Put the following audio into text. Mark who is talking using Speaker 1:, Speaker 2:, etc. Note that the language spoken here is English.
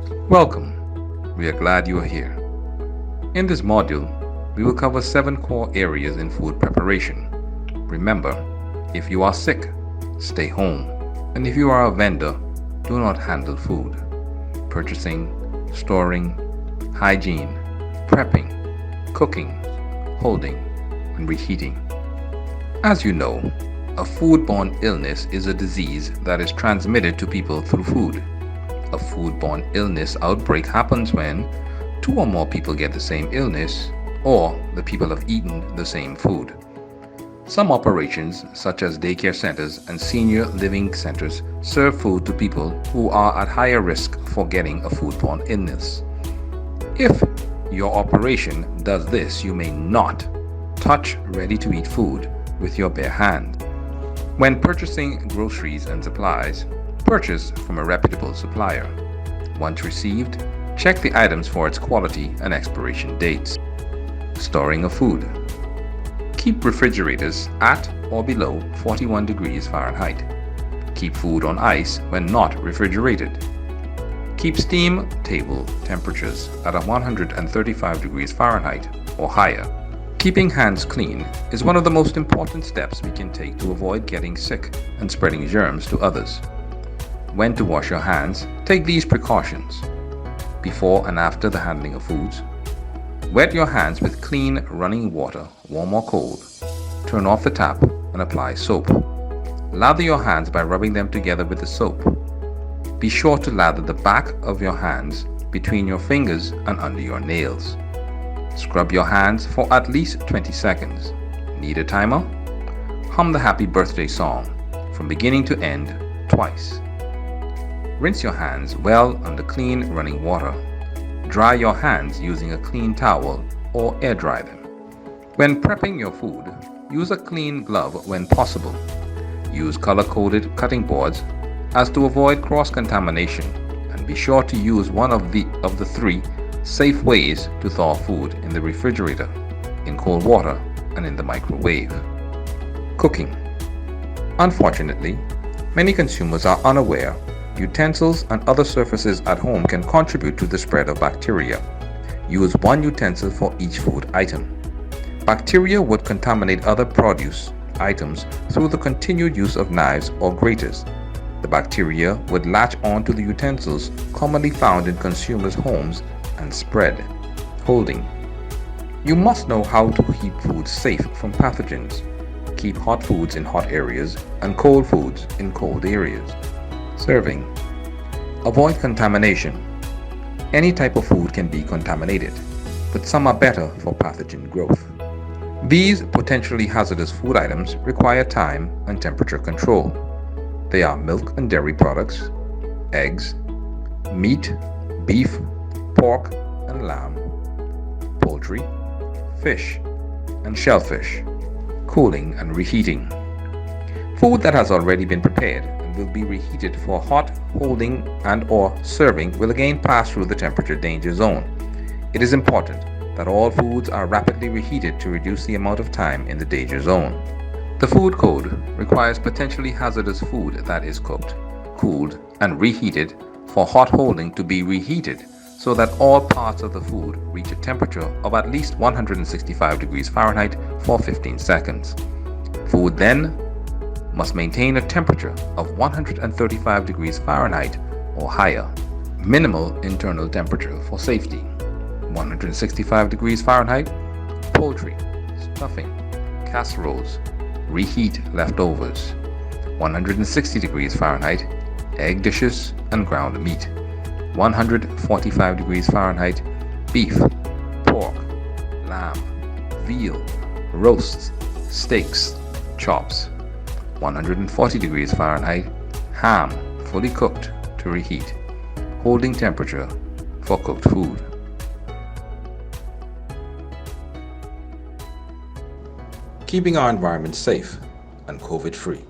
Speaker 1: Welcome. We are glad you are here. In this module, we will cover 7 core areas in food preparation. Remember, if you are sick, stay home. And if you are a vendor, do not handle food. Purchasing, storing, hygiene, prepping, cooking, holding, and reheating. As you know, a foodborne illness is a disease that is transmitted to people through food. A foodborne illness outbreak happens when 2 or more people get the same illness or the people have eaten the same food. Some operations, such as daycare centers and senior living centers, serve food to people who are at higher risk for getting a foodborne illness. If your operation does this, you may not touch ready-to-eat food with your bare hand. When purchasing groceries and supplies, purchase from a reputable supplier. Once received, check the items for its quality and expiration dates. Storing of food. Keep refrigerators at or below 41 degrees Fahrenheit. Keep food on ice when not refrigerated. Keep steam table temperatures at 135 degrees Fahrenheit or higher. Keeping hands clean is one of the most important steps we can take to avoid getting sick and spreading germs to others. When to wash your hands, take these precautions. Before and after the handling of foods, wet your hands with clean running water, warm or cold. Turn off the tap and apply soap. Lather your hands by rubbing them together with the soap. Be sure to lather the back of your hands between your fingers and under your nails. Scrub your hands for at least 20 seconds. Need a timer? Hum the happy birthday song from beginning to end twice. Rinse your hands well under clean running water. Dry your hands using a clean towel or air dry them. When prepping your food, use a clean glove when possible. Use color-coded cutting boards as to avoid cross-contamination, and be sure to use one of the 3 safe ways to thaw food: in the refrigerator, in cold water, and in the microwave. Cooking. Unfortunately, many consumers are unaware utensils and other surfaces at home can contribute to the spread of bacteria. Use 1 utensil for each food item. Bacteria would contaminate other produce items through the continued use of knives or graters. The bacteria would latch on to the utensils commonly found in consumers' homes and spread. Holding. You must know how to keep food safe from pathogens. Keep hot foods in hot areas and cold foods in cold areas. Serving. Avoid contamination. Any type of food can be contaminated, but some are better for pathogen growth. These potentially hazardous food items require time and temperature control. They are milk and dairy products, eggs, meat, beef, pork and lamb, poultry, fish, and shellfish. Cooling and reheating. Food that has already been prepared and will be reheated for hot holding and or serving will again pass through the temperature danger zone. It is important that all foods are rapidly reheated to reduce the amount of time in the danger zone. The food code requires potentially hazardous food that is cooked, cooled, and reheated for hot holding to be reheated so that all parts of the food reach a temperature of at least 165 degrees Fahrenheit for 15 seconds. Food then must maintain a temperature of 135 degrees Fahrenheit or higher. Minimal internal temperature for safety: 165 degrees Fahrenheit. Poultry, stuffing, casseroles, reheat leftovers: 160 degrees Fahrenheit. Egg dishes and ground meat: 145 degrees Fahrenheit. Beef, pork, lamb, veal, roasts, steaks, chops: 140 degrees Fahrenheit. Ham, fully cooked, to reheat. Holding temperature for cooked food. Keeping our environment safe and COVID-free.